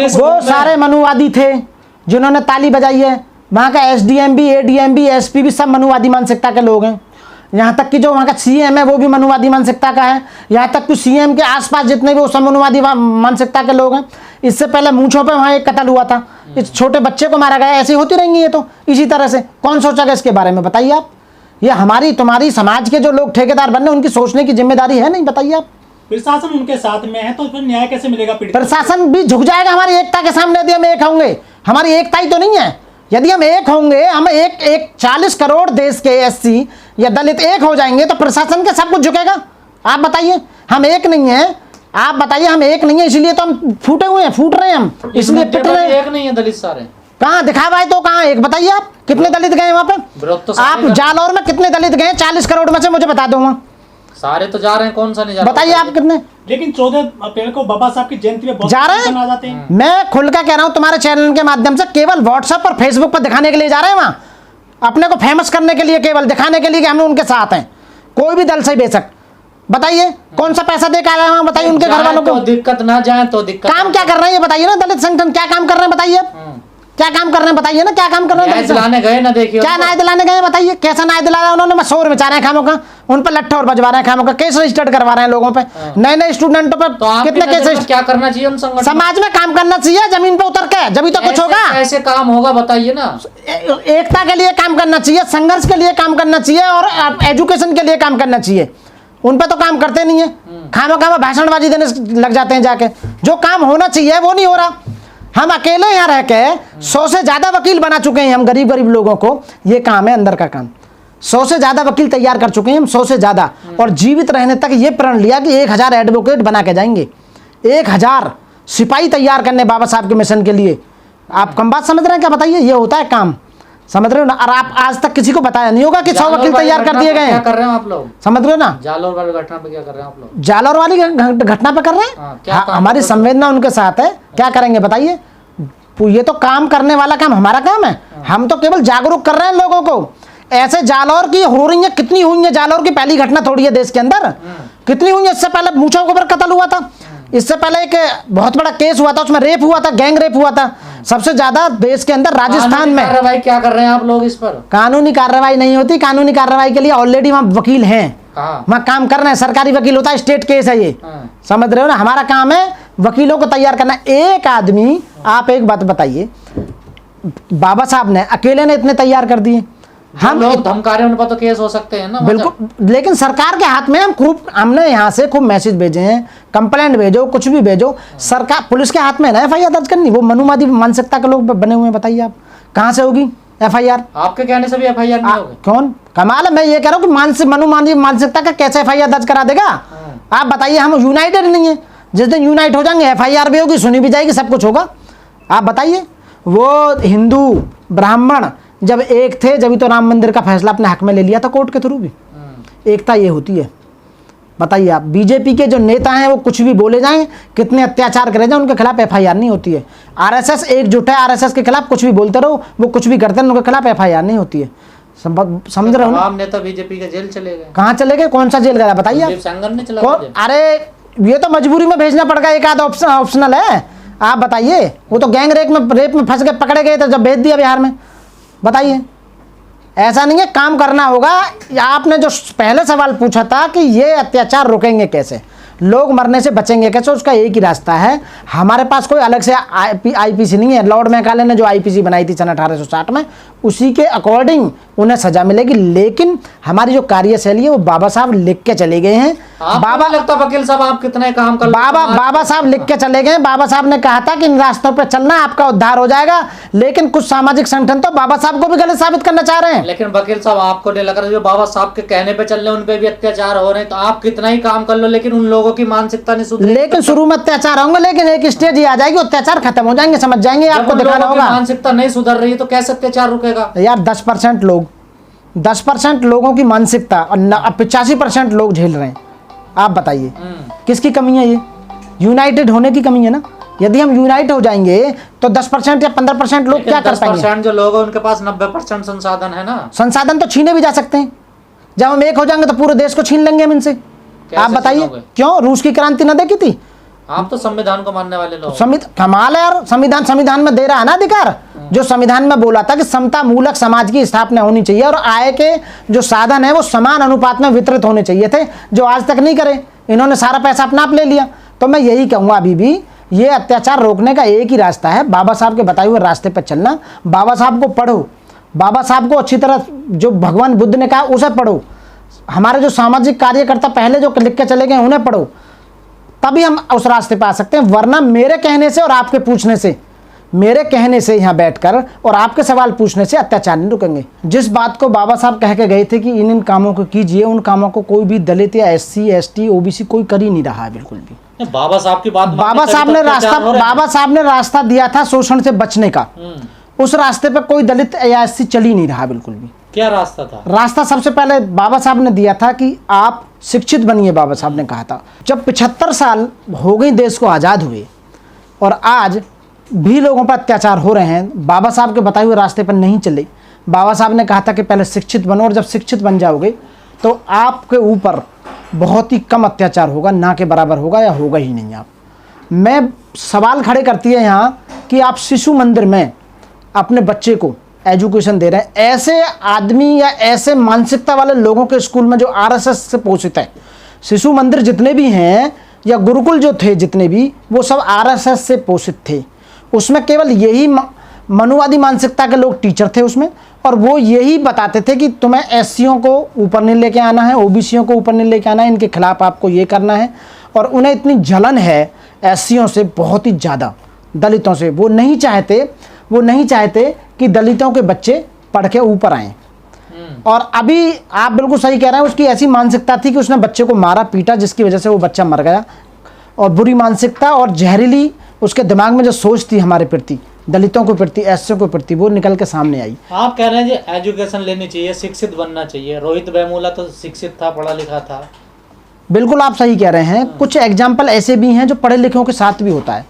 वो सारे मनुवादी थे जिन्होंने ताली बजाई है। वहाँ का एसडीएम भी, एडीएम भी, एसपी भी सब मनुवादी मानसिकता के लोग हैं। यहाँ तक कि जो वहाँ का सीएम है वो भी मनुवादी मानसिकता का है। यहाँ तक कि सीएम के आसपास जितने भी वो सब मनुवादी मानसिकता के लोग हैं। इससे पहले मूंछों पे वहाँ एक कत्ल हुआ था, इस छोटे बच्चे को मारा गया। ऐसी होती रहेंगी ये तो इसी तरह से। कौन सोचेगा इसके बारे में, बताइए आप। ये हमारी तुम्हारी समाज के जो लोग ठेकेदार बन रहे उनकी सोचने की जिम्मेदारी है नहीं, बताइए आप। प्रशासन उनके साथ में है तो फिर न्याय कैसे मिलेगा? प्रशासन भी झुक जाएगा हमारी एकता के सामने यदि हम एक होंगे। हमारी एकता ही तो नहीं है। यदि हम एक होंगे, हम एक 40 करोड़ देश के एससी या दलित एक हो जाएंगे तो प्रशासन के सब कुछ झुकेगा। आप बताइए, हम एक नहीं है। आप बताइए, हम एक नहीं है, इसलिए तो हम फूटे हुए हैं, फूट रहे हैं हम, इसलिए पिट रहे हैं। एक नहीं है दलित सारे। कहाँ दिखावा है तो कहाँ एक बताइए आप। कितने दलित गए वहां पे? तो आप जालौर में कितने दलित गए 40 करोड़ में से? मुझे बता दो। वहाँ सारे तो जा रहे हैं, कौन सा नहीं जा रहा? बताइए आप कितने। लेकिन 14 अप्रैल को बाबा साहब की जयंती में बहुत जा रहे हैं। आ जाते हैं। मैं खुल कर कह रहा हूं तुम्हारे चैनल के माध्यम से, केवल व्हाट्सएप और फेसबुक पर दिखाने के लिए जा रहे हैं वहां, अपने को फेमस करने के लिए, केवल दिखाने के लिए कि हम उनके साथ हैं। कोई भी दल से बेशक, बताइए कौन सा पैसा दे के आए हैं? बताइए उनके घर वालों को। दिक्कत ना जाए तो दिक्कत। काम क्या कर रहे हैं ये बताइए ना। दलित संगठन क्या काम कर रहे हैं बताइए। क्या काम कर रहे हैं बताइए ना। क्या काम कर रहे हैं? न्याय दिलाने गए ना, देखिए क्या न्याय दिलाने गए बताइए। कैसा न्याय दिला रहा है उन्होंने? शोर मचा रहे हैं खामों का, उन पर लट्ठा और बजवा रहे हैं खामों का, केस रजिस्टर्ड करवा रहे हैं लोगों पे, नए नए स्टूडेंटों पर। तो कितने केस? क्या करना चाहिए उन संगठन? समाज में काम करना चाहिए, जमीन पे उतर के, जब तो कुछ होगा। ऐसे काम होगा बताइए ना। एकता के लिए काम करना चाहिए, संघर्ष के लिए काम करना चाहिए और एजुकेशन के लिए काम करना चाहिए। उन पे तो काम करते नहीं है, खामा खामा भाषणबाजी देने लग जाते हैं जाके। जो काम होना चाहिए वो नहीं हो रहा। हम अकेले यहाँ रह के 100 से ज्यादा वकील बना चुके हैं। हम गरीब गरीब लोगों को, ये काम है अंदर का काम। 100 से ज्यादा वकील तैयार कर चुके हैं हम, 100 से ज्यादा। और जीवित रहने तक ये प्रण लिया कि 1000 एडवोकेट बना के जाएंगे, 1000 सिपाही तैयार करने बाबा साहब के मिशन के लिए। आप कम बात समझ रहे हैं क्या? बताइए, ये होता है काम, समझ रहे हो ना। और आप आज तक किसी को बताया नहीं होगा कि 100 वकील तैयार कर दिए गए हैं। क्या कर रहे हैं आप लोग? समझ रहे हो ना। जालौर वाली घटना पे क्या कर रहे हैं आप लोग? जालौर वाली घटना पे कर रहे हैं। हमारी संवेदना उनके साथ है। क्या करेंगे बताइए? ये तो काम करने वाला काम हमारा काम है। हम तो केवल जागरूक कर रहे हैं लोगों को। ऐसे जालौर की हो रही है, कितनी हुई है। जालौर की पहली घटना थोड़ी है देश के अंदर, कितनी हुई है। इससे पहले मूंछों के ऊपर कत्ल हुआ था, इससे पहले एक बहुत बड़ा केस हुआ था, उसमें रेप हुआ था, गैंग रेप हुआ था। सबसे ज्यादा देश के अंदर राजस्थान में। कार्रवाई क्या कर रहे हैं आप लोग इस पर? कानूनी कार्रवाई नहीं होती। कानूनी कार्रवाई के लिए ऑलरेडी वहां वकील हैं, वहां काम कर रहे हैं। सरकारी वकील होता है, स्टेट केस है ये, समझ रहे हो ना। हमारा काम है वकीलों को तैयार करना। एक आदमी, आप एक बात बताइए, बाबा साहब ने अकेले ने इतने तैयार कर दिए। हम लोग धमका रहे हैं, उन पर तो केस हो सकते हैं ना। बिल्कुल, लेकिन सरकार के हाथ में हमने यहाँ से खूब मैसेज भेजे हैं, कंप्लेंट भेजो, कुछ भी भेजो। सरकार, पुलिस के हाथ में ना एफआईआर दर्ज करनी। वो मनुवादी मानसिकता के लोग बने हुए हैं। बताइए आप कहाँ से होगी एफआईआर? आपके कहने से भी एफआईआर नहीं होगी। कौन कमाल है? मैं ये कह रहा हूँ कि मनुवादी मानसिकता का कैसे एफआईआर दर्ज करा देगा? आप बताइए। हम यूनाइटेड नहीं है। जिस दिन यूनाइट हो जाएंगे, एफआईआर भी होगी, सुनी भी जाएगी, सब कुछ होगा। आप बताइए। वो हिंदू ब्राह्मण जब एक थे, जब तो राम मंदिर का फैसला अपने हक में ले लिया था कोर्ट के थ्रू भी। एकता ये होती है। बताइए आप, बीजेपी के जो नेता हैं वो कुछ भी बोले जाएं, कितने अत्याचार करे जाएं, उनके खिलाफ एफआईआर नहीं होती है। आरएसएस एकजुट है, आरएसएस के खिलाफ कुछ भी बोलते रहो, वो कुछ भी करते हैं, उनके खिलाफ एफआईआर नहीं होती है। समझ रहे हो ना। नेता बीजेपी के जेल चले गए। कहाँ चले गए? कौन सा जेल गया बताइए आप। अरे ये तो मजबूरी में भेजना पड़ गया, एक आध ऑप्शनल है। आप बताइए। वो तो गैंग रेप में फंस के पकड़े गए थे, जब भेज दिया बिहार में। बताइए, ऐसा नहीं है। काम करना होगा। आपने जो पहले सवाल पूछा था कि ये अत्याचार रुकेंगे कैसे, लोग मरने से बचेंगे कैसे, उसका एक ही रास्ता है। हमारे पास कोई अलग से आईपीसी नहीं है। लॉर्ड मैकाले ने जो आईपीसी बनाई थी सन 1860 में, उसी के अकॉर्डिंग उन्हें सजा मिलेगी। लेकिन हमारी जो कार्यशैली है वो बाबा साहब लिख के चले गए हैं। बाबा लगता वकील साहब आप कितने काम कर बाबा साहब लिख के चले गए। बाबा साहब ने कहा था कि इन रास्तों पर चलना, आपका उद्धार हो जाएगा। लेकिन कुछ सामाजिक संगठन तो बाबा साहब को भी गलत साबित करना चाह रहे हैं। लेकिन वकील साहब, आपको नहीं लग रहा जो बाबा साहब के कहने पे चल रहे हैं उन पे भी अत्याचार हो रहे हैं? तो आप कितना ही काम कर लो, लेकिन उन लोगों की मानसिकता नहीं सुधरी। लेकिन शुरू में अत्याचार होंगे, लेकिन एक स्टेज ही आ जाएगी, अत्याचार खत्म हो जाएंगे, समझ जाएंगे। आपको दिखाना होगा। मानसिकता नहीं सुधर रही है तो कैसे अत्याचार रुकेगा यार? 10% लोगों की मानसिकता और 85% लोग झेल रहे हैं। आप बताइए किसकी कमी है? ये यूनाइटेड होने की कमी है ना। यदि हम यूनाइट हो जाएंगे तो 10% या 15% लोग क्या कर पाएंगे? 10% जो लोग हैं उनके पास 90% संसाधन है ना। संसाधन तो छीने भी जा सकते हैं। जब हम एक हो जाएंगे तो पूरे देश को छीन लेंगे हम इनसे। आप बताइए क्यों? रूस की क्रांति ना देखी थी? आप तो संविधान को मानने वाले लोग। कमाल है यार, संविधान में दे रहा है ना अधिकार। जो संविधान में बोला था कि समता मूलक समाज की स्थापना होनी चाहिए और आय के जो साधन है वो समान अनुपात में वितरित होने चाहिए थे, जो आज तक नहीं करे। इन्होंने सारा पैसा अपना आप ले लिया। तो मैं यही कहूँगा, अभी भी ये अत्याचार रोकने का एक ही रास्ता है, बाबा साहब के बताए हुए रास्ते पर चलना। बाबा साहब को पढ़ो, बाबा साहब को अच्छी तरह, जो भगवान बुद्ध ने कहा उसे पढ़ो। हमारे जो सामाजिक कार्यकर्ता पहले जो लिख के चले गए उन्हें पढ़ो, तभी हम उस रास्ते पे आ सकते हैं। वरना मेरे कहने से और आपके पूछने से, मेरे कहने से यहाँ बैठकर और आपके सवाल पूछने से अत्याचार नहीं रुकेंगे। जिस बात को बाबा साहब कह के गए थे कि इन कामों को कीजिए, उन कामों को कोई भी दलित या SC ST OBC कोई कर ही नहीं रहा है बिल्कुल भी। बाबा साहब की बात, बाबा साहब ने रास्ता दिया था शोषण से बचने का, उस रास्ते पे कोई दलित या SC चल ही नहीं रहा बिल्कुल भी। क्या रास्ता था? रास्ता सबसे पहले बाबा साहब ने दिया था कि आप शिक्षित बनिए। बाबा साहब ने कहा था, जब 75 साल हो गई देश को आज़ाद हुए और आज भी लोगों पर अत्याचार हो रहे हैं, बाबा साहब के बताए हुए रास्ते पर नहीं चले। बाबा साहब ने कहा था कि पहले शिक्षित बनो और जब शिक्षित बन जाओगे तो आपके ऊपर बहुत ही कम अत्याचार होगा, ना के बराबर होगा या होगा ही नहीं। आप मैं सवाल खड़े करती है यहाँ कि आप शिशु मंदिर में अपने बच्चे को एजुकेशन दे रहे हैं, ऐसे आदमी या ऐसे मानसिकता वाले लोगों के स्कूल में जो RSS से पोषित है। शिशु मंदिर जितने भी हैं या गुरुकुल जो थे जितने भी, वो सब RSS से पोषित थे। उसमें केवल यही मनुवादी मानसिकता के लोग टीचर थे उसमें, और वो यही बताते थे कि तुम्हें SCओं को ऊपर नहीं लेके आना है, OBCओं को ऊपर नहीं लेके आना है, इनके खिलाफ आपको ये करना है। और उन्हें इतनी जलन है SCओं से बहुत ही ज़्यादा, दलितों से। वो नहीं चाहते कि दलितों के बच्चे पढ़ के ऊपर आएँ। और अभी आप बिल्कुल सही कह रहे हैं, उसकी ऐसी मानसिकता थी कि उसने बच्चे को मारा पीटा, जिसकी वजह से वो बच्चा मर गया। और बुरी मानसिकता और जहरीली उसके दिमाग में जो सोच थी हमारे प्रति, दलितों के प्रति, SCओं के प्रति, वो निकल के सामने आई। आप कह रहे हैं जी एजुकेशन लेनी चाहिए, शिक्षित बनना चाहिए। रोहित वेमुला तो शिक्षित था, पढ़ा लिखा था। बिल्कुल आप सही कह रहे हैं। कुछ एग्जाम्पल ऐसे भी हैं जो पढ़े लिखों के साथ भी होता है।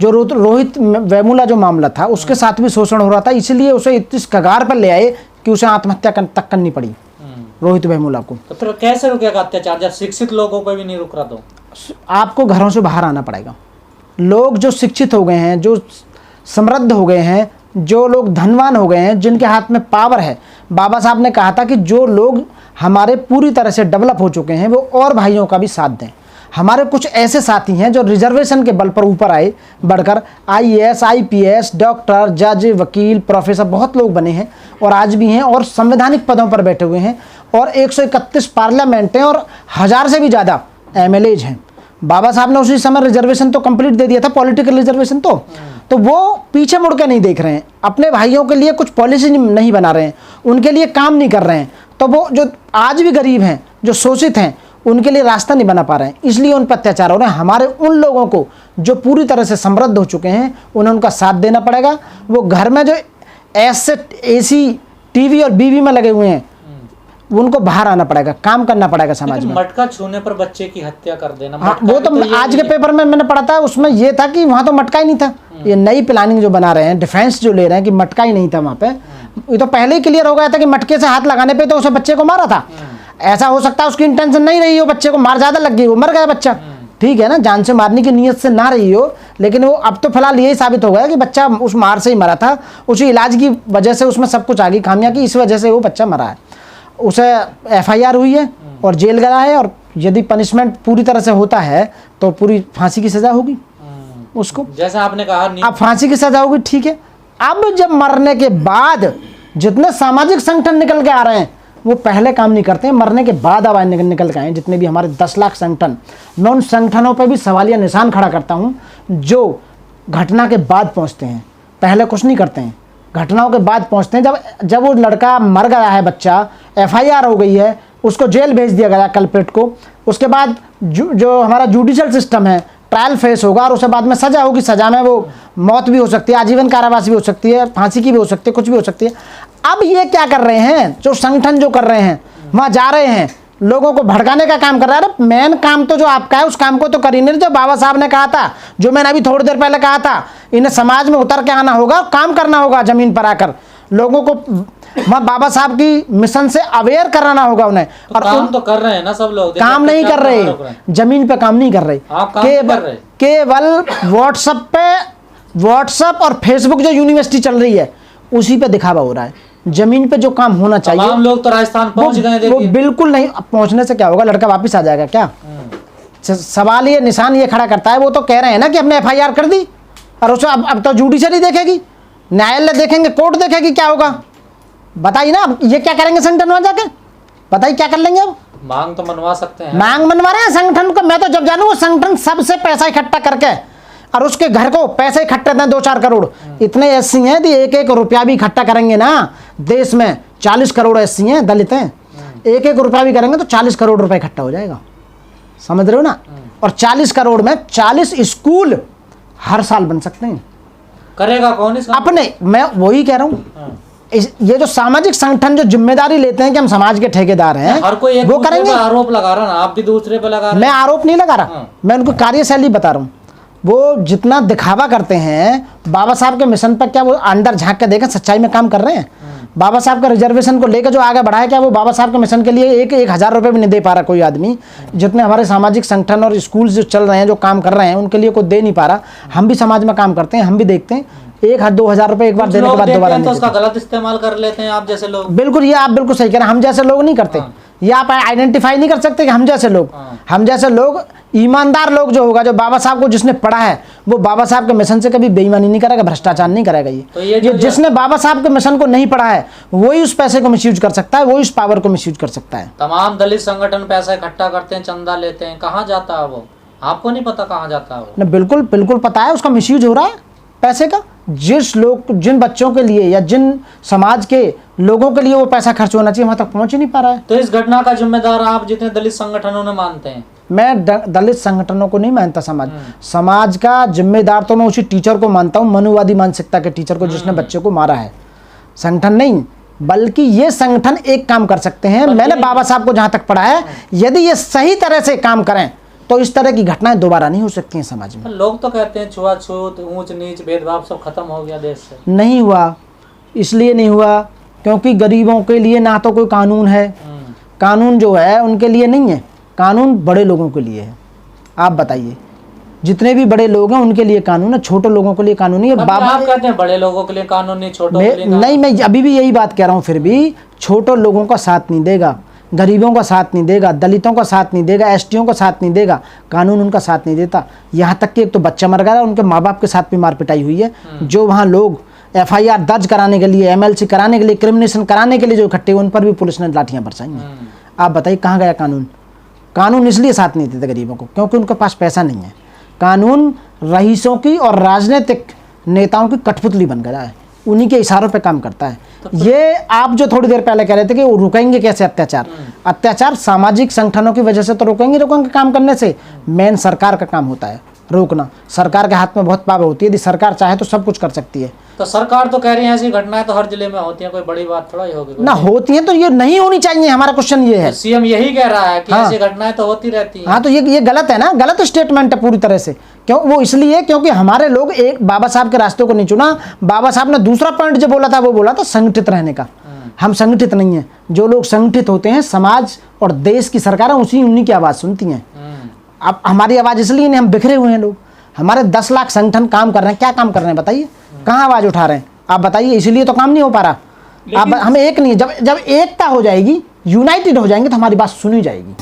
जो रोहित वेमुला जो मामला था, उसके साथ भी शोषण हो रहा था, इसलिए उसे इस कगार पर ले आए कि उसे आत्महत्या तक करनी पड़ी, रोहित वेमुला को। तो फिर कैसे रुकेगा अत्याचार जब शिक्षित लोगों पर भी नहीं रुक रहा? तो आपको घरों से बाहर आना पड़ेगा। लोग जो शिक्षित हो गए हैं, जो समृद्ध हो गए हैं, जो लोग धनवान हो गए हैं, जिनके हाथ में पावर है, बाबा साहब ने कहा था कि जो लोग हमारे पूरी तरह से डेवलप हो चुके हैं वो और भाइयों का भी साथ दें। हमारे कुछ ऐसे साथी हैं जो रिजर्वेशन के बल पर ऊपर आए बढ़कर IAS IPS डॉक्टर जज वकील प्रोफेसर बहुत लोग बने हैं और आज भी हैं और संवैधानिक पदों पर बैठे हुए हैं। और 131 पार्लियामेंट हैं और 1000 से भी ज़्यादा MLAs हैं। बाबा साहब ने उसी समय रिजर्वेशन तो कंप्लीट दे दिया था, पॉलिटिकल रिजर्वेशन। तो वो पीछे मुड़ के नहीं देख रहे हैं, अपने भाइयों के लिए कुछ पॉलिसी नहीं बना रहे हैं, उनके लिए काम नहीं कर रहे हैं। तो वो जो आज भी गरीब हैं, जो शोषित हैं, उनके लिए रास्ता नहीं बना पा रहे हैं, इसलिए उन पर अत्याचार हो रहे हैं। हमारे उन लोगों को जो पूरी तरह से समृद्ध हो चुके हैं, उन्हें उनका साथ देना पड़ेगा। वो घर में जो AC TV और BV में लगे हुए हैं, उनको बाहर आना पड़ेगा, काम करना पड़ेगा समाज में। मटका छूने पर बच्चे की हत्या कर देना, वो तो आज के पेपर में मैंने पढ़ा था, उसमें ये था कि वहाँ तो मटका ही नहीं था। ये नई प्लानिंग जो बना रहे हैं, डिफेंस जो ले रहे हैं कि मटका ही नहीं था वहाँ पे, ये तो पहले ही क्लियर हो गया था कि मटके से हाथ लगाने पे तो उसे बच्चे को मारा था। ऐसा हो सकता है उसकी इंटेंशन नहीं रही हो, बच्चे को मार ज़्यादा लग गई, वो मर गया बच्चा, ठीक है ना, जान से मारने की नीयत से ना रही हो, लेकिन वो अब तो फिलहाल यही साबित हो गया कि बच्चा उस मार से ही मरा था। उसी इलाज की वजह से उसमें सब कुछ आ गई खामियां की, इस वजह से वो बच्चा मरा है। उसे FIR हुई है और जेल गया है, और यदि पनिशमेंट पूरी तरह से होता है तो पूरी फांसी की सजा होगी उसको, जैसा आपने कहा। अब फांसी की सजा होगी, ठीक है। अब जब मरने के बाद जितने सामाजिक संगठन निकल के आ रहे हैं वो पहले काम नहीं करते हैं, मरने के बाद आवाज निकल के आए। जितने भी हमारे 10 लाख संगठन, मैं उन संगठनों पर भी सवालिया निशान खड़ा करता हूँ जो घटना के बाद पहुँचते हैं, पहले कुछ नहीं करते हैं, घटनाओं के बाद पहुँचते हैं। जब वो लड़का मर गया है, बच्चा FIR हो गई है, उसको जेल भेज दिया गया कल्प्रिट को, उसके बाद जो हमारा जुडिशल सिस्टम है, ट्रायल फेस होगा और उसके बाद में सज़ा होगी। सज़ा में वो मौत भी हो सकती है, आजीवन कारावास भी हो सकती है, फांसी की भी हो सकती है, कुछ भी हो सकती है। अब ये क्या कर रहे हैं, जो संगठन जो कर रहे हैं, वहाँ जा रहे हैं, लोगों को भड़काने का काम कर रहा है। अरे मेन काम तो जो आपका है उस काम को तो कर ही नहीं। जो बाबा साहब ने कहा था, जो मैंने अभी थोड़ी देर पहले कहा था, इन्हें समाज में उतर के आना होगा, काम करना होगा, ज़मीन पर आकर लोगों को वहाँ बाबा साहब की मिशन से अवेयर कराना होगा उन्हें। तो काम तो कर रहे हैं ना सब लोग, काम नहीं कर रहे, जमीन पे काम नहीं कर रहे, आप काम नहीं कर रहे। केवल व्हाट्सएप और फेसबुक जो यूनिवर्सिटी चल रही है उसी पे दिखावा हो रहा है। जमीन पे जो काम होना चाहिए, तमाम लोग तो राजस्थान पहुंच गए, वो बिल्कुल नहीं। अब पहुंचने से क्या होगा, लड़का वापस आ जाएगा क्या? सवाल ये, निशान ये खड़ा करता है, वो तो कह रहे हैं ना कि हमने FIR कर दी और उसे अब तो जुडिशरी देखेगी, न्यायालय देखेंगे, कोर्ट देखेगी, क्या होगा बताइए ना। अब ये क्या करेंगे संगठन वहां जाके, बताइए क्या कर लेंगे? अब मांग तो मनवा सकते हैं, मांग मनवा रहे हैं संगठन को। मैं तो जब जानू वो संगठन सबसे पैसा इकट्ठा करके और उसके घर को पैसे इकट्ठे दें 2-4 करोड़। इतने SC हैं कि 1-1 रुपया भी इकट्ठा करेंगे ना, देश में 40 करोड़ SC हैं, दलित हैं, 1-1 रुपया भी करेंगे तो 40 करोड़ रुपए इकट्ठा हो जाएगा, समझ रहे हो ना। और 40 करोड़ में 40 स्कूल हर साल बन सकते हैं। करेगा कौन इसका? अपने, मैं वही कह रहा हूँ, ये जो सामाजिक संगठन जो जिम्मेदारी लेते हैं कि हम समाज के ठेकेदार हैं, हर कोई एक वो दूसरे करेंगे। पे आरोप लगा रहा ना, आप भी दूसरे पे लगा रहे। मैं आरोप नहीं लगा रहा, मैं उनको कार्यशैली बता रहा हूँ। वो जितना दिखावा करते हैं बाबा साहब के मिशन पर, क्या वो अंदर झांक के देखें सच्चाई में काम कर रहे हैं? बाबा साहब का रिजर्वेशन को लेकर जो आगे बढ़ा है, क्या वो बाबा साहब के मिशन के लिए 1,000 रुपये भी नहीं दे पा रहा कोई आदमी? जितने हमारे सामाजिक संगठन और स्कूल जो चल रहे हैं, जो काम कर रहे हैं, उनके लिए कोई दे नहीं पा रहा। हम भी समाज में काम करते हैं, हम भी देखते हैं 1,000-2,000 रुपये एक बार देने के बाद दोबारा नहीं तो उसका देते। गलत इस्तेमाल कर लेते हैं आप जैसे लोग। बिल्कुल, ये आप बिल्कुल सही कह रहे हैं, हम जैसे लोग नहीं करते। ये आप आइडेंटिफाई नहीं कर सकते कि हम जैसे लोग ईमानदार लोग जो होगा, जो बाबा साहब को जिसने पढ़ा है, वो बाबा साहब के मिशन से कभी बेईमानी नहीं करेगा, भ्रष्टाचार नहीं करेगा। ये जिसने बाबा साहब के मिशन को नहीं पढ़ा है वही उस पैसे को मिसयूज कर सकता है, वही उस पावर को मिसयूज कर सकता है। तमाम दलित संगठन पैसा इकट्ठा करते हैं, चंदा लेते हैं, कहाँ जाता है वो? आपको नहीं पता कहाँ जाता है वो? बिल्कुल बिल्कुल पता है, उसका मिसयूज हो रहा है पैसे का। जिन बच्चों के लिए या जिन समाज के लोगों के लिए वो पैसा खर्च होना चाहिए, वहां तक पहुंच ही नहीं पा रहा है। तो इस घटना का जिम्मेदार आप जितने दलित संगठनों ने मानते हैं? मैं दलित संगठनों को नहीं मानता, समाज का जिम्मेदार तो मैं उसी टीचर को मानता हूँ, मनुवादी मानसिकता के टीचर को, जिसने बच्चे को मारा है। संगठन नहीं, बल्कि ये संगठन एक काम कर सकते हैं। मैंने बाबा साहब को जहां तक पढ़ा है, यदि ये सही तरह से काम करें तो इस तरह की घटनाएं दोबारा नहीं हो सकती हैं समाज में। लोग तो कहते हैं छुआछूत, ऊंच नीच, भेदभाव सब खत्म हो गया देश से। नहीं हुआ, इसलिए नहीं हुआ क्योंकि गरीबों के लिए ना तो कोई कानून है, कानून जो है उनके लिए नहीं है, कानून बड़े लोगों के लिए है। आप बताइए, जितने भी बड़े लोग हैं उनके लिए कानून है, छोटे लोगों के लिए कानून नहीं है। बाबा आप कहते हैं बड़े लोगों के लिए कानून नहीं, छोटों के लिए नहीं, मैं अभी भी यही बात कह रहा हूँ। फिर भी छोटे लोगों का साथ नहीं देगा, गरीबों का साथ नहीं देगा, दलितों का साथ नहीं देगा, STओं का साथ नहीं देगा, कानून उनका साथ नहीं देता। यहाँ तक कि एक तो बच्चा मर गया, उनके माँ बाप के साथ भी मार पिटाई हुई है। जो वहाँ लोग FIR दर्ज कराने के लिए, MLC कराने के लिए, क्रिमिनेशन कराने के लिए जो इकट्ठे, उन पर भी पुलिस ने लाठियाँ बरसाई हैं। आप बताइए कहाँ गया कानून? कानून इसलिए साथ नहीं देते गरीबों को क्योंकि उनके पास पैसा नहीं है। कानून रईसों की और राजनीतिक नेताओं की कठपुतली बन गया है, उन्हीं के इशारों पे काम करता है। ये आप जो थोड़ी देर पहले कह रहे थे कि वो रुकेंगे कैसे अत्याचार, अत्याचार सामाजिक संगठनों की वजह से तो रोकेंगे काम करने से। मेन सरकार का काम होता है रोकना। सरकार के हाथ में बहुत पावर होती है, यदि सरकार चाहे तो सब कुछ कर सकती है। तो सरकार तो कह रही है ऐसी घटनाएं तो हर जिले में होती हैं, कोई बड़ी बात थोड़ा ही होगी ना। होती है तो ये नहीं होनी चाहिए, हमारा क्वेश्चन ये है। CM यही कह रहा है कि ऐसी घटनाएं तो होती रहती हैं। हाँ, तो ये गलत है ना, गलत स्टेटमेंट है पूरी तरह से। क्यों? वो इसलिए क्योंकि हमारे लोग एक बाबा साहब के रास्ते को नहीं चुना। बाबा साहब ने दूसरा पॉइंट जो बोला था वो बोला था संगठित रहने का। हम संगठित नहीं है। जो लोग संगठित होते हैं, समाज और देश की सरकारें उन्हीं की आवाज़ सुनती हैं। अब हमारी आवाज़ इसलिए नहीं, हम बिखरे हुए हैं लोग। हमारे 10 लाख संगठन काम कर रहे हैं, क्या काम कर रहे हैं बताइए? कहाँ आवाज़ उठा रहे हैं आप बताइए? इसलिए तो काम नहीं हो पा रहा। अब हम एक नहीं, जब एकता हो जाएगी, यूनाइटेड हो जाएंगे तो हमारी बात सुनी जाएगी।